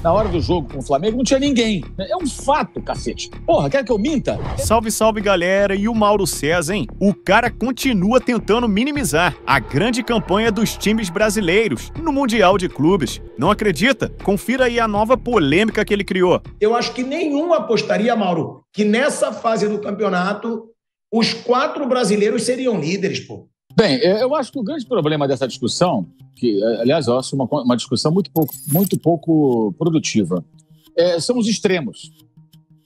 na hora do jogo com o Flamengo, não tinha ninguém. É um fato, cacete. Porra, quer que eu minta? Salve, salve, galera. E o Mauro César, hein? O cara continua tentando minimizar a grande campanha dos times brasileiros no Mundial de Clubes. Não acredita? Confira aí a nova polêmica que ele criou. Eu acho que nenhum apostaria, Mauro, que nessa fase do campeonato os 4 brasileiros seriam líderes, pô. Bem, eu acho que o grande problema dessa discussão, que, aliás, eu acho uma discussão muito pouco produtiva, são os extremos.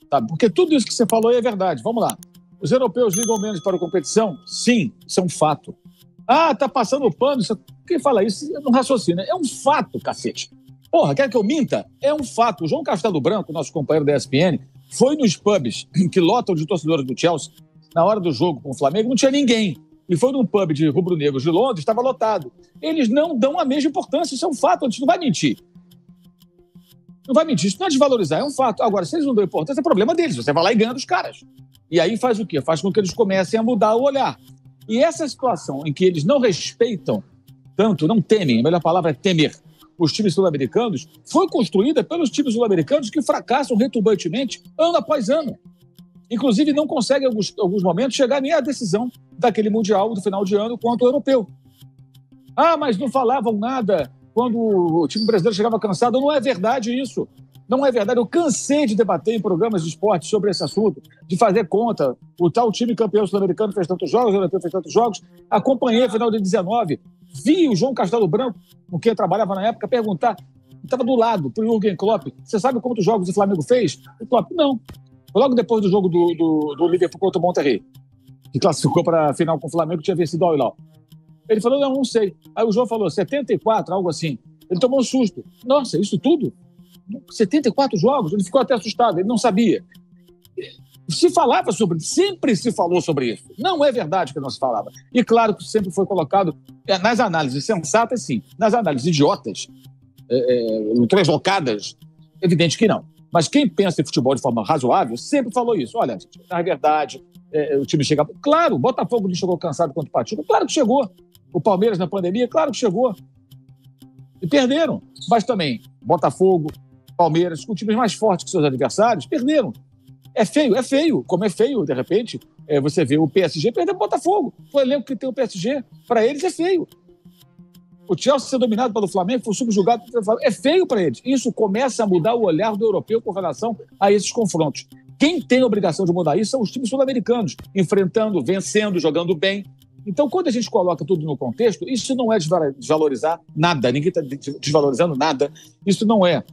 Tá? Porque tudo isso que você falou é verdade. Vamos lá. Os europeus ligam menos para a competição? Sim, isso é um fato. Ah, tá passando pano. Quem fala isso não raciocina. É um fato, cacete. Porra, quer que eu minta? É um fato. O João Castelo Branco, nosso companheiro da ESPN, foi nos pubs que lotam de torcedores do Chelsea na hora do jogo com o Flamengo, não tinha ninguém. E foi num pub de rubro-negros de Londres, estava lotado. Eles não dão a mesma importância, isso é um fato, a gente não vai mentir. Não vai mentir, isso não é desvalorizar, é um fato. Agora, se eles não dão importância, é problema deles, você vai lá e ganha dos caras. E aí faz o quê? Faz com que eles comecem a mudar o olhar. E essa situação em que eles não respeitam tanto, não temem, a melhor palavra é temer, os times sul-americanos, foi construída pelos times sul-americanos que fracassam retumbantemente ano após ano. Inclusive, não conseguem, em alguns momentos, chegar nem à decisão daquele Mundial do final de ano quanto o europeu. Ah, mas não falavam nada quando o time brasileiro chegava cansado. Não é verdade isso. Não é verdade. Eu cansei de debater em programas de esporte sobre esse assunto, de fazer conta. O tal time campeão sul-americano fez tantos jogos, o europeu fez tantos jogos. Acompanhei a final de 19. Vi o João Castelo Branco, com quem eu trabalhava na época, perguntar. Estava do lado, para o Jürgen Klopp. Você sabe quantos jogos o Flamengo fez? O Klopp, não. Logo depois do jogo do Liverpool contra o Monterrey, que classificou para a final com o Flamengo, tinha vencido o Al-Hilal. Ele falou, não sei. Aí o João falou, 74, algo assim. Ele tomou um susto. Nossa, isso tudo? 74 jogos? Ele ficou até assustado, ele não sabia. Se falava sobre isso, sempre se falou sobre isso. Não é verdade que não se falava. E claro que sempre foi colocado nas análises sensatas, sim. Nas análises idiotas, translocadas, evidente que não. Mas quem pensa em futebol de forma razoável sempre falou isso. Olha, na verdade, o time chega... Claro, o Botafogo não chegou cansado contra o Pachuca. Claro que chegou. O Palmeiras na pandemia, claro que chegou. E perderam. Mas também, Botafogo, Palmeiras, com times mais fortes que seus adversários, perderam. É feio. Como é feio, de repente, você vê o PSG perder o Botafogo. O elenco que tem o PSG, para eles é feio. O Chelsea ser dominado pelo Flamengo, foi subjugado pelo Flamengo. É feio para eles. Isso começa a mudar o olhar do europeu com relação a esses confrontos. Quem tem a obrigação de mudar isso são os times sul-americanos, enfrentando, vencendo, jogando bem. Então, quando a gente coloca tudo no contexto, isso não é desvalorizar nada. Ninguém está desvalorizando nada. Isso não é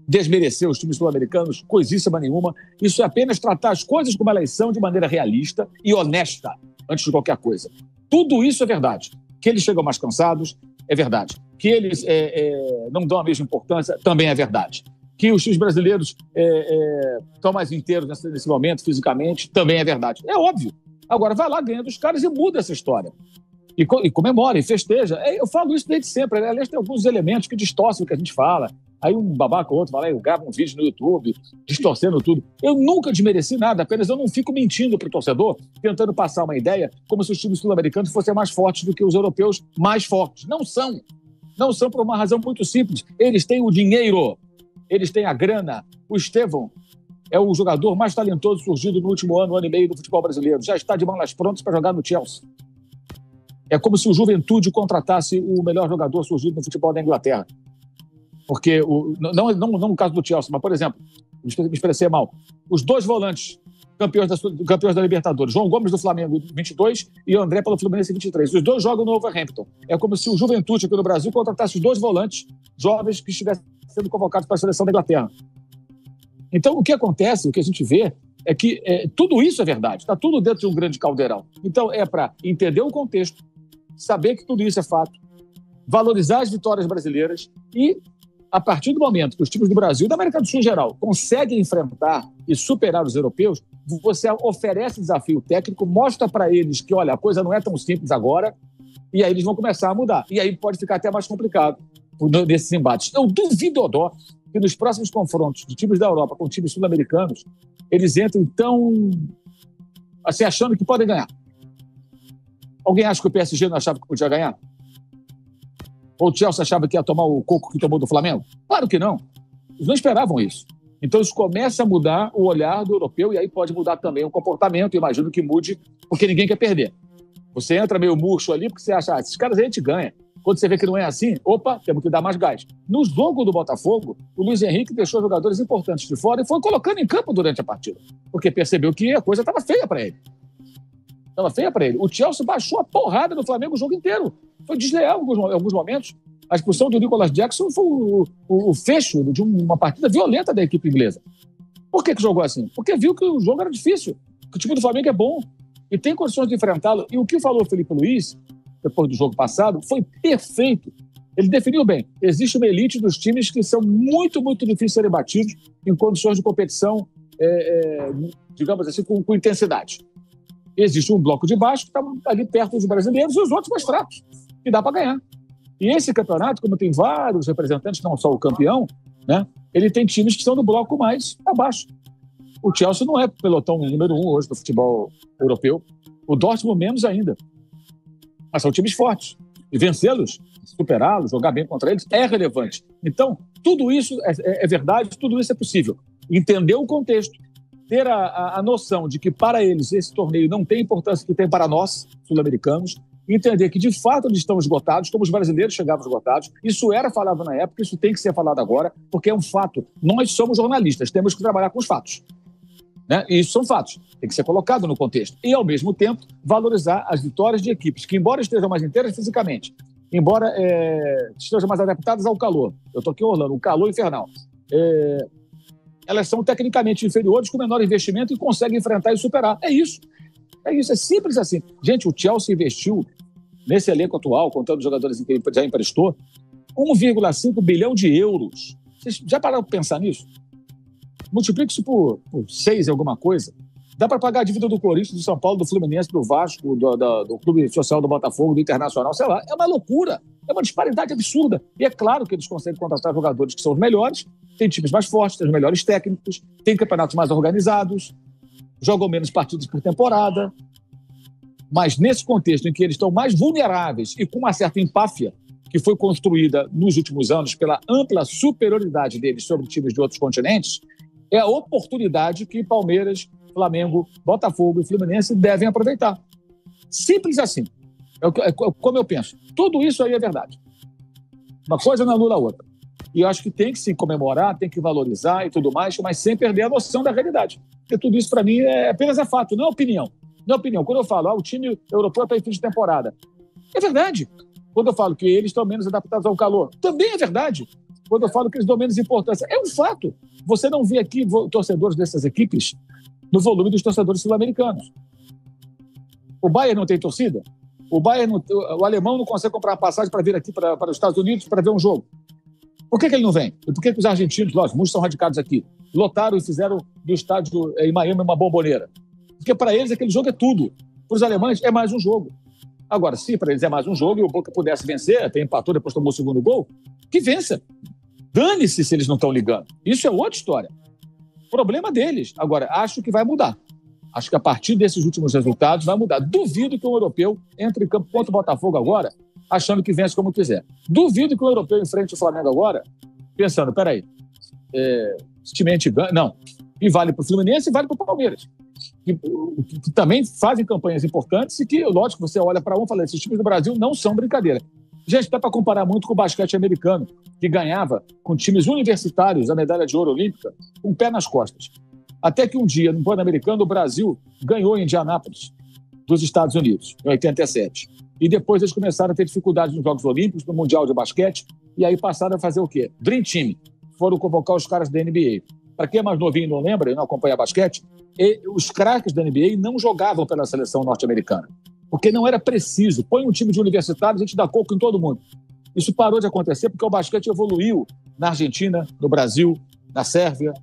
desmerecer os times sul-americanos, coisíssima nenhuma. Isso é apenas tratar as coisas como elas são de maneira realista e honesta, antes de qualquer coisa. Tudo isso é verdade. Que eles chegam mais cansados, é verdade. Que eles não dão a mesma importância, também é verdade. Que os times brasileiros estão mais inteiros nesse momento, fisicamente, também é verdade. É óbvio. Agora, vai lá, ganha dos caras e muda essa história. E comemora, e festeja. Eu falo isso desde sempre. Aliás, tem alguns elementos que distorcem o que a gente fala. Aí um babaca ou outro vai lá e grava um vídeo no YouTube, distorcendo tudo. Eu nunca desmereci nada, apenas eu não fico mentindo para o torcedor, tentando passar uma ideia como se os times sul-americanos fossem mais fortes do que os europeus mais fortes. Não são. Não são por uma razão muito simples. Eles têm o dinheiro, eles têm a grana. O Estevão é o jogador mais talentoso surgido no último ano e meio do futebol brasileiro. Já está de malas prontas para jogar no Chelsea. É como se o Juventude contratasse o melhor jogador surgido no futebol da Inglaterra. Porque, não no caso do Chelsea, mas, por exemplo, me expressei mal, os 2 volantes campeões da Libertadores, João Gomes do Flamengo 22 e André pelo Fluminense 23. Os 2 jogam no Wolverhampton. É como se o Juventude aqui no Brasil contratasse os 2 volantes jovens que estivessem sendo convocados para a seleção da Inglaterra. Então, o que acontece, o que a gente vê, é que tudo isso é verdade, está tudo dentro de um grande caldeirão. Então, é para entender o contexto, saber que tudo isso é fato, valorizar as vitórias brasileiras e, a partir do momento que os times do Brasil e da América do Sul em geral conseguem enfrentar e superar os europeus, você oferece desafio técnico, mostra para eles que, olha, a coisa não é tão simples agora, e aí eles vão começar a mudar. E aí pode ficar até mais complicado nesses embates. Eu duvido, Odó, que nos próximos confrontos de times da Europa com times sul-americanos, eles entrem tão, assim, achando que podem ganhar. Alguém acha que o PSG não achava que podia ganhar? Ou o Chelsea achava que ia tomar o coco que tomou do Flamengo? Claro que não. Eles não esperavam isso. Então, isso começa a mudar o olhar do europeu e aí pode mudar também o comportamento. Imagino que mude, porque ninguém quer perder. Você entra meio murcho ali porque você acha, esses caras aí a gente ganha. Quando você vê que não é assim, opa, temos que dar mais gás. No jogo do Botafogo, o Luiz Henrique deixou jogadores importantes de fora e foi colocando em campo durante a partida, porque percebeu que a coisa estava feia para ele. Estava feia para ele. O Chelsea baixou a porrada no Flamengo o jogo inteiro. Foi desleal em alguns momentos. A expulsão do Nicolas Jackson foi o fecho de uma partida violenta da equipe inglesa. Por que jogou assim? Porque viu que o jogo era difícil, que o time do Flamengo é bom e tem condições de enfrentá-lo. E o que falou o Felipe Luiz, depois do jogo passado, foi perfeito. Ele definiu bem. Existe uma elite dos times que são muito, muito difíceis de serem batidos em condições de competição, digamos assim, com intensidade. Existe um bloco de baixo que está ali perto dos brasileiros e os outros mais fracos, que dá para ganhar. E esse campeonato, como tem vários representantes, não só o campeão, né, ele tem times que estão no bloco mais abaixo. O Chelsea não é pelotão número 1 hoje do futebol europeu. O Dortmund menos ainda. Mas são times fortes. E vencê-los, superá-los, jogar bem contra eles, é relevante. Então, tudo isso é verdade, tudo isso é possível. Entender o contexto, ter a noção de que para eles esse torneio não tem a importância que tem para nós, sul-americanos, entender que de fato eles estão esgotados, como os brasileiros chegavam esgotados. Isso era falado na época, isso tem que ser falado agora, porque é um fato. Nós somos jornalistas, temos que trabalhar com os fatos. Né? E isso são fatos, tem que ser colocado no contexto. E, ao mesmo tempo, valorizar as vitórias de equipes que, embora estejam mais inteiras fisicamente, embora estejam mais adaptadas ao calor, eu estou aqui em Orlando, um calor infernal, elas são tecnicamente inferiores, com menor investimento e conseguem enfrentar e superar. É isso, é simples assim. Gente, o Chelsea investiu nesse elenco atual, contando os jogadores que ele já emprestou, 1,5 bilhão de euros. Vocês já pararam para pensar nisso? Multiplica isso por 6 e alguma coisa. Dá para pagar a dívida do Corinthians, do São Paulo, do Fluminense, do Vasco, do Clube Social do Botafogo, do Internacional, sei lá. É uma loucura, é uma disparidade absurda. E é claro que eles conseguem contratar jogadores que são os melhores, tem times mais fortes, tem os melhores técnicos, tem campeonatos mais organizados, jogam menos partidas por temporada. Mas nesse contexto em que eles estão mais vulneráveis e com uma certa empáfia, que foi construída nos últimos anos pela ampla superioridade deles sobre times de outros continentes, é a oportunidade que Palmeiras, Flamengo, Botafogo e Fluminense devem aproveitar. Simples assim. É como eu penso. Tudo isso aí é verdade. Uma coisa não anula a outra. E eu acho que tem que se comemorar, tem que valorizar e tudo mais, mas sem perder a noção da realidade. Porque tudo isso, para mim, é apenas fato, não é opinião. Não é opinião. Quando eu falo, o time europeu está em fim de temporada, é verdade. Quando eu falo que eles estão menos adaptados ao calor, também é verdade. Quando eu falo que eles dão menos importância, é um fato. Você não vê aqui torcedores dessas equipes no volume dos torcedores sul-americanos. O Bayern não tem torcida? O alemão não consegue comprar uma passagem para vir aqui para os Estados Unidos para ver um jogo. Por que ele não vem? E por que os argentinos, lógico, muitos são radicados aqui, lotaram e fizeram do estádio em Miami uma bomboneira? Porque para eles aquele jogo é tudo. Para os alemães é mais um jogo. Agora, se para eles é mais um jogo e o Boca pudesse vencer, até empatou, depois tomou o segundo gol, que vença. Dane-se se eles não estão ligando. Isso é outra história. Problema deles. Agora, acho que vai mudar. Acho que a partir desses últimos resultados vai mudar. Duvido que um europeu entre em campo contra o Botafogo agora, achando que vence como quiser. Duvido que um europeu enfrente o Flamengo agora, pensando, peraí, esse time a gente ganha. Não. E vale para o Fluminense e vale para o Palmeiras. Que também fazem campanhas importantes e que, lógico, você olha para um e fala, esses times do Brasil não são brincadeira. Gente, dá para comparar muito com o basquete americano, que ganhava com times universitários a medalha de ouro olímpica com o pé nas costas. Até que um dia, no Pan-Americano, o Brasil ganhou em Indianápolis, dos Estados Unidos, em 87. E depois eles começaram a ter dificuldades nos Jogos Olímpicos, no Mundial de Basquete, e aí passaram a fazer o quê? Dream Team. Foram convocar os caras da NBA. Para quem é mais novinho e não lembra, e não acompanha basquete, os craques da NBA não jogavam pela seleção norte-americana, porque não era preciso. Põe um time de universitários e a gente dá coco em todo mundo. Isso parou de acontecer porque o basquete evoluiu na Argentina, no Brasil, na Sérvia,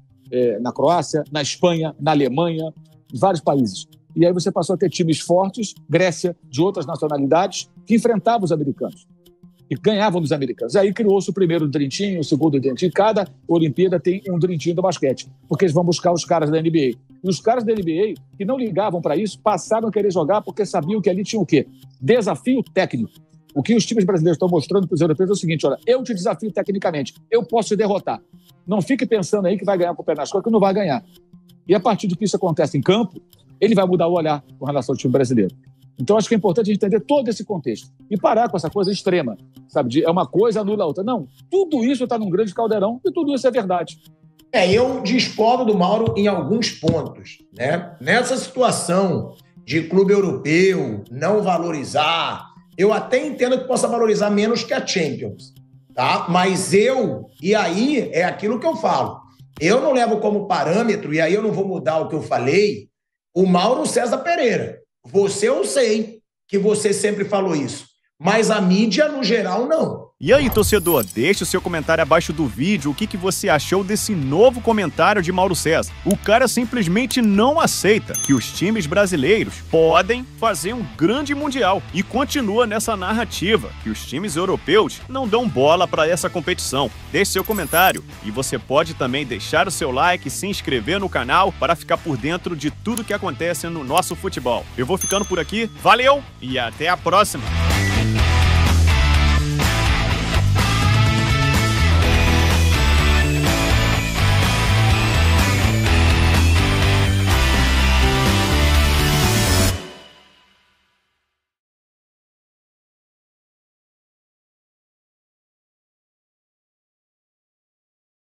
na Croácia, na Espanha, na Alemanha, em vários países. E aí você passou a ter times fortes, Grécia, de outras nacionalidades, que enfrentavam os americanos e ganhavam dos americanos. E aí criou-se o primeiro Dream Team, o segundo Dream Team. Cada Olimpíada tem um Dream Team do basquete, porque eles vão buscar os caras da NBA. E os caras da NBA, que não ligavam para isso, passaram a querer jogar porque sabiam que ali tinha o quê? Desafio técnico. O que os times brasileiros estão mostrando para os europeus é o seguinte, olha, eu te desafio tecnicamente, eu posso te derrotar. Não fique pensando aí que vai ganhar com o pé nas costas, que não vai ganhar. E a partir de que isso acontece em campo, ele vai mudar o olhar com relação ao time brasileiro. Então, acho que é importante a gente entender todo esse contexto e parar com essa coisa extrema, sabe? É uma coisa anula a outra. Não, tudo isso está num grande caldeirão e tudo isso é verdade. Eu discordo do Mauro em alguns pontos, né? Nessa situação de clube europeu não valorizar, eu até entendo que possa valorizar menos que a Champions, tá? Mas e aí é aquilo que eu falo, eu não levo como parâmetro, e aí eu não vou mudar o que eu falei, o Mauro César Pereira. Você, eu sei que você sempre falou isso, mas a mídia, no geral, não. E aí, torcedor, deixe o seu comentário abaixo do vídeo o que você achou desse novo comentário de Mauro César. O cara simplesmente não aceita que os times brasileiros podem fazer um grande mundial e continua nessa narrativa que os times europeus não dão bola para essa competição. Deixe seu comentário e você pode também deixar o seu like e se inscrever no canal para ficar por dentro de tudo que acontece no nosso futebol. Eu vou ficando por aqui, valeu e até a próxima!